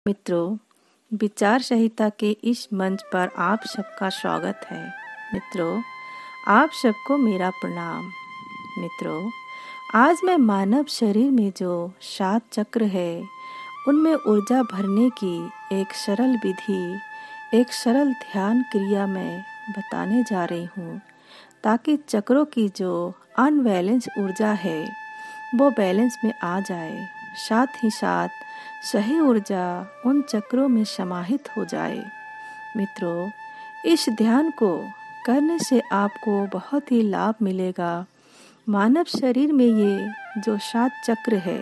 मित्रों, विचार संहिता के इस मंच पर आप सबका स्वागत है। मित्रों, आप सबको मेरा प्रणाम। मित्रों, आज मैं मानव शरीर में जो 7 चक्र है उनमें ऊर्जा भरने की एक सरल विधि, एक सरल ध्यान क्रिया मैं बताने जा रही हूँ, ताकि चक्रों की जो अनबैलेंस ऊर्जा है वो बैलेंस में आ जाए, साथ ही साथ सही ऊर्जा उन चक्रों में समाहित हो जाए। मित्रों, इस ध्यान को करने से आपको बहुत ही लाभ मिलेगा। मानव शरीर में ये जो 7 चक्र है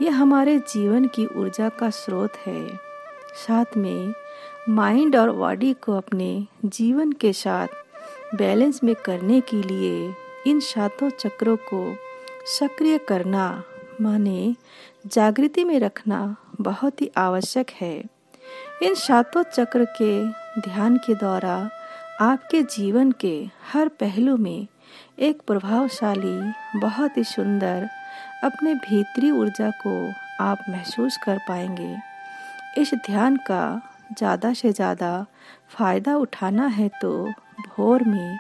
ये हमारे जीवन की ऊर्जा का स्रोत है। साथ में माइंड और बॉडी को अपने जीवन के साथ बैलेंस में करने के लिए इन 7 चक्रों को सक्रिय करना माने जागृति में रखना बहुत ही आवश्यक है। इन 7 चक्र के ध्यान के द्वारा आपके जीवन के हर पहलू में एक प्रभावशाली, बहुत ही सुंदर अपने भीतरी ऊर्जा को आप महसूस कर पाएंगे। इस ध्यान का ज़्यादा से ज़्यादा फायदा उठाना है तो भोर में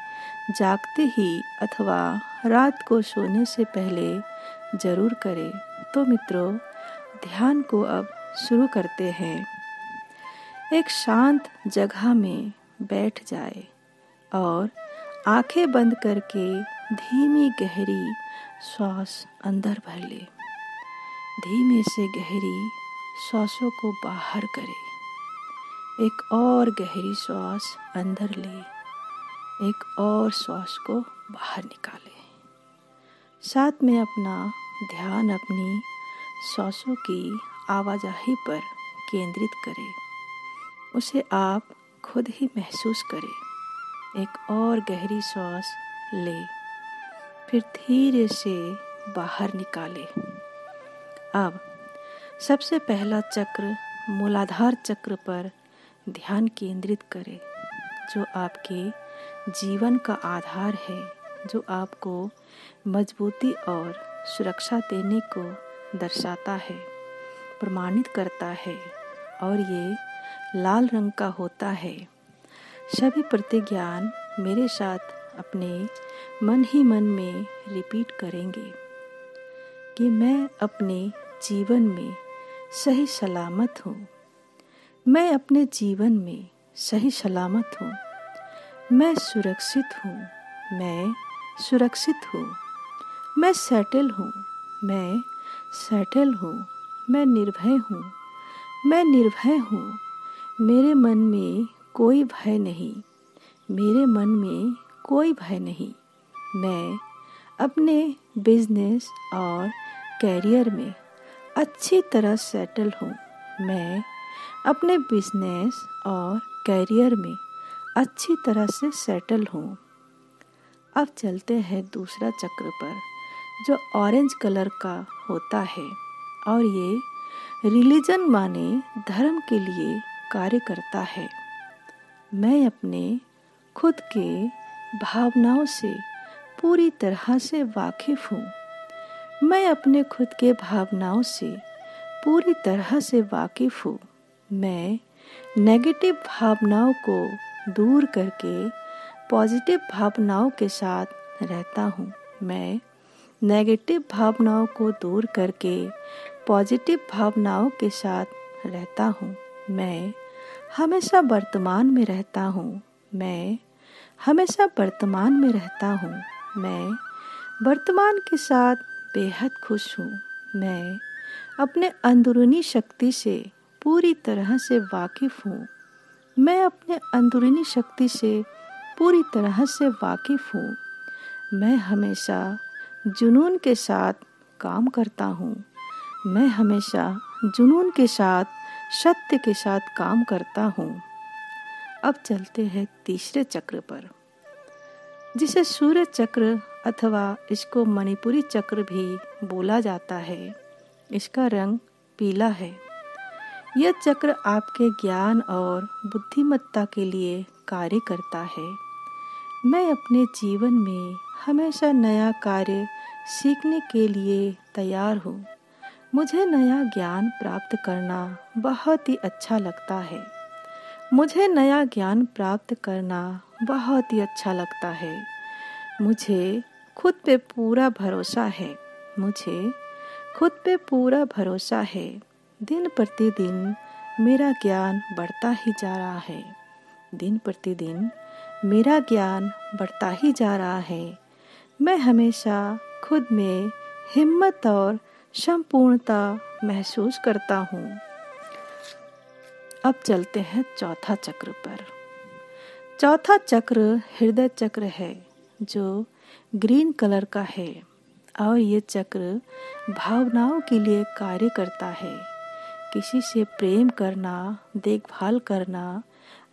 जागते ही अथवा रात को सोने से पहले ज़रूर करें। तो मित्रों, ध्यान को अब शुरू करते हैं। एक शांत जगह में बैठ जाए और आंखें बंद करके धीमी गहरी श्वास अंदर भर ले। धीमे से गहरी श्वासों को बाहर करें। एक और गहरी श्वास अंदर ले, एक और श्वास को बाहर निकालें। साथ में अपना ध्यान अपनी श्वासों की आवाजाही पर केंद्रित करें। उसे आप खुद ही महसूस करें। एक और गहरी श्वास ले, फिर धीरे से बाहर निकालें। अब सबसे पहला चक्र मूलाधार चक्र पर ध्यान केंद्रित करें, जो आपके जीवन का आधार है, जो आपको मजबूती और सुरक्षा देने को दर्शाता है, प्रमाणित करता है, और ये लाल रंग का होता है। सभी प्रतिज्ञान मेरे साथ अपने मन ही मन में रिपीट करेंगे कि मैं अपने जीवन में सही सलामत हूँ। मैं अपने जीवन में सही सलामत हूँ। मैं सुरक्षित हूँ। मैं सुरक्षित हूँ। मैं सेटल हूँ। मैं सेटल हूँ। मैं निर्भय हूँ। मैं निर्भय हूँ। मेरे मन में कोई भय नहीं। मेरे मन में कोई भय नहीं। मैं अपने बिजनेस और कैरियर में अच्छी तरह सेटल हूँ। मैं अपने बिजनेस और कैरियर में अच्छी तरह से सेटल हूँ। अब चलते हैं दूसरा चक्र पर, जो ऑरेंज कलर का होता है, और ये रिलीजन माने धर्म के लिए कार्य करता है। मैं अपने खुद के भावनाओं से पूरी तरह से वाकिफ हूँ। मैं अपने खुद के भावनाओं से पूरी तरह से वाकिफ हूँ। मैं नेगेटिव भावनाओं को दूर करके पॉजिटिव भावनाओं के साथ रहता हूँ। मैं नेगेटिव भावनाओं को दूर करके पॉजिटिव भावनाओं के साथ रहता हूँ। मैं हमेशा वर्तमान में रहता हूँ। मैं हमेशा वर्तमान में रहता हूँ। मैं वर्तमान के साथ बेहद खुश हूँ। मैं अपने अंदरूनी शक्ति से पूरी तरह से वाकिफ हूँ। मैं अपने अंदरूनी शक्ति से पूरी तरह से वाकिफ हूँ। मैं हमेशा जुनून के साथ काम करता हूँ। मैं हमेशा जुनून के साथ, सत्य के साथ काम करता हूँ। अब चलते हैं तीसरे चक्र पर, जिसे सूर्य चक्र अथवा इसको मणिपुरी चक्र भी बोला जाता है। इसका रंग पीला है। यह चक्र आपके ज्ञान और बुद्धिमत्ता के लिए कार्य करता है। मैं अपने जीवन में हमेशा नया कार्य सीखने के लिए तैयार हूँ। मुझे नया ज्ञान प्राप्त करना बहुत ही अच्छा लगता है। मुझे नया ज्ञान प्राप्त करना बहुत ही अच्छा लगता है। मुझे खुद पे पूरा भरोसा है। मुझे खुद पे पूरा भरोसा है। दिन प्रतिदिन मेरा ज्ञान बढ़ता ही जा रहा है। दिन प्रतिदिन मेरा ज्ञान बढ़ता ही जा रहा है। मैं हमेशा खुद में हिम्मत और संपूर्णता महसूस करता हूँ। अब चलते हैं चौथा चक्र पर। चौथा चक्र हृदय चक्र है, जो ग्रीन कलर का है और ये चक्र भावनाओं के लिए कार्य करता है। किसी से प्रेम करना, देखभाल करना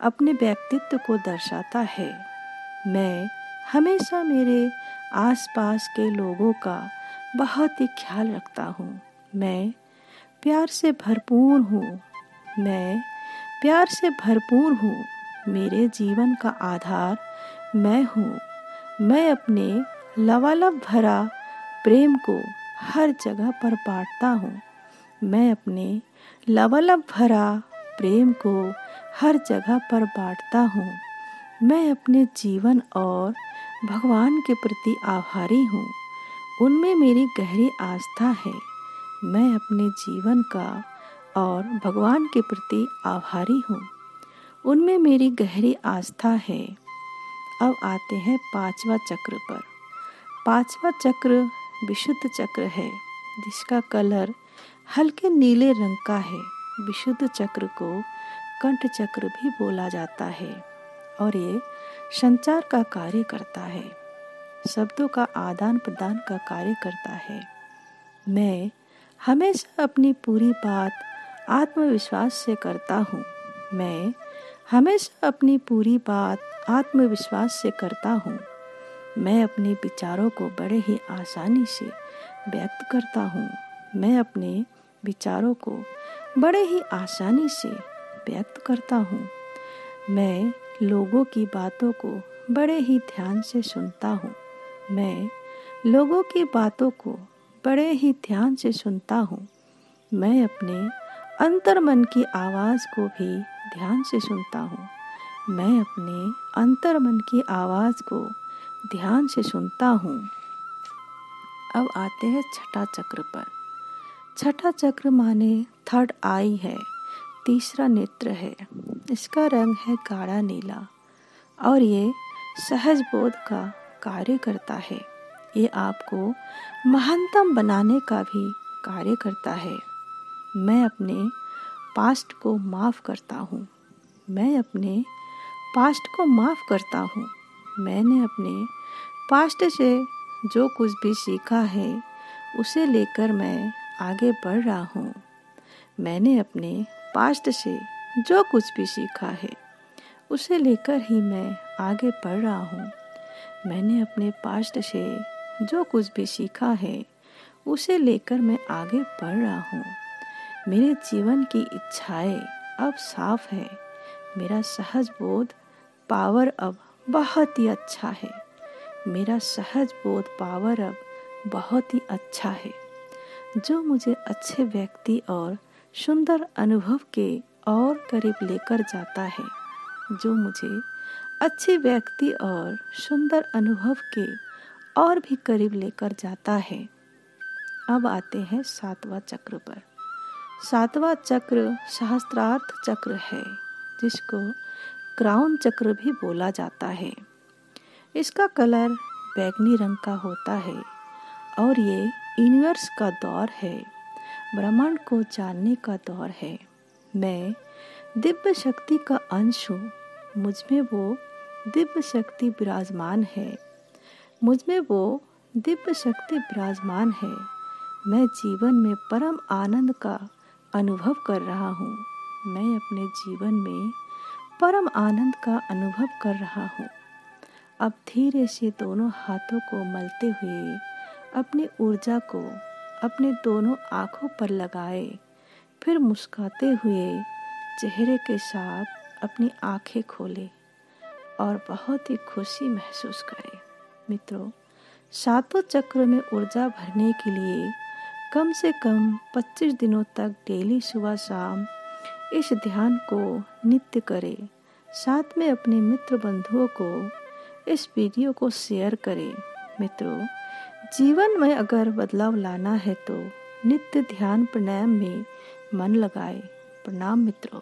अपने व्यक्तित्व को दर्शाता है। मैं हमेशा मेरे आसपास के लोगों का बहुत ही ख्याल रखता हूँ। मैं प्यार से भरपूर हूँ। मैं प्यार से भरपूर हूँ। मेरे जीवन का आधार मैं हूँ। मैं अपने लबालब भरा प्रेम को हर जगह पर बांटता हूँ। मैं अपने लबालब भरा प्रेम को हर जगह पर बांटता हूँ। मैं अपने जीवन और भगवान के प्रति आभारी हूँ। उनमें मेरी गहरी आस्था है। मैं अपने जीवन का और भगवान के प्रति आभारी हूँ। उनमें मेरी गहरी आस्था है। अब आते हैं पांचवा चक्र पर। पांचवा चक्र विशुद्ध चक्र है, जिसका कलर हल्के नीले रंग का है। विशुद्ध चक्र को कंठ चक्र भी बोला जाता है और ये संचार का कार्य करता है। शब्दों का आदान प्रदान का कार्य करता है। मैं हमेशा अपनी पूरी बात आत्मविश्वास से करता हूँ। मैं हमेशा अपनी पूरी बात आत्मविश्वास से करता हूँ। मैं अपने विचारों को बड़े ही आसानी से व्यक्त करता हूँ। मैं अपने विचारों को बड़े ही आसानी से व्यक्त करता हूँ। मैं लोगों की बातों को बड़े ही ध्यान से सुनता हूँ। मैं लोगों की बातों को बड़े ही ध्यान से सुनता हूँ। मैं अपने अंतर्मन की आवाज़ को भी ध्यान से सुनता हूँ। मैं अपने अंतर्मन की आवाज़ को ध्यान से सुनता हूँ। अब आते हैं छठा चक्र पर। छठा चक्र माने थर्ड आई है, तीसरा नेत्र है। इसका रंग है गाढ़ा नीला और ये सहज बोध का कार्य करता है। ये आपको महानतम बनाने का भी कार्य करता है। मैं अपने पास्ट को माफ़ करता हूँ। मैं अपने पास्ट को माफ़ करता हूँ। मैंने अपने पास्ट से जो कुछ भी सीखा है उसे लेकर मैं आगे बढ़ रहा हूँ। मैंने अपने पास्ट से जो कुछ भी सीखा है उसे लेकर ही मैं आगे बढ़ रहा हूँ। मैंने अपने पास्ट से जो कुछ भी सीखा है उसे लेकर मैं आगे बढ़ रहा हूँ। मेरे जीवन की इच्छाएं अब साफ है। मेरा सहज बोध पावर अब बहुत ही अच्छा है। मेरा सहज बोध पावर अब बहुत ही अच्छा है, जो मुझे अच्छे व्यक्ति और सुंदर अनुभव के और करीब लेकर जाता है। जो मुझे अच्छे व्यक्ति और सुंदर अनुभव के और भी करीब लेकर जाता है। अब आते हैं सातवां चक्र पर। सातवां चक्र सहस्त्रार्थ चक्र है, जिसको क्राउन चक्र भी बोला जाता है। इसका कलर बैगनी रंग का होता है और ये यूनिवर्स का दौर है, ब्रह्मांड को जानने का दौर है। मैं दिव्य शक्ति का अंश हूँ। मुझमें वो दिव्य शक्ति विराजमान है। मुझमें वो दिव्य शक्ति विराजमान है। मैं जीवन में परम आनंद का अनुभव कर रहा हूँ। मैं अपने जीवन में परम आनंद का अनुभव कर रहा हूँ। अब धीरे से दोनों हाथों को मलते हुए अपनी ऊर्जा को अपने दोनों आँखों पर लगाए, फिर मुस्कुराते हुए चेहरे के साथ अपनी आँखें खोले और बहुत ही खुशी महसूस करें। मित्रों, सातों चक्र में ऊर्जा भरने के लिए कम से कम 25 दिनों तक डेली सुबह शाम इस ध्यान को नित्य करें। साथ में अपने मित्र बंधुओं को इस वीडियो को शेयर करें। मित्रों, जीवन में अगर बदलाव लाना है तो नित्य ध्यान प्राणायाम में मन लगाएं। प्रणाम मित्रों।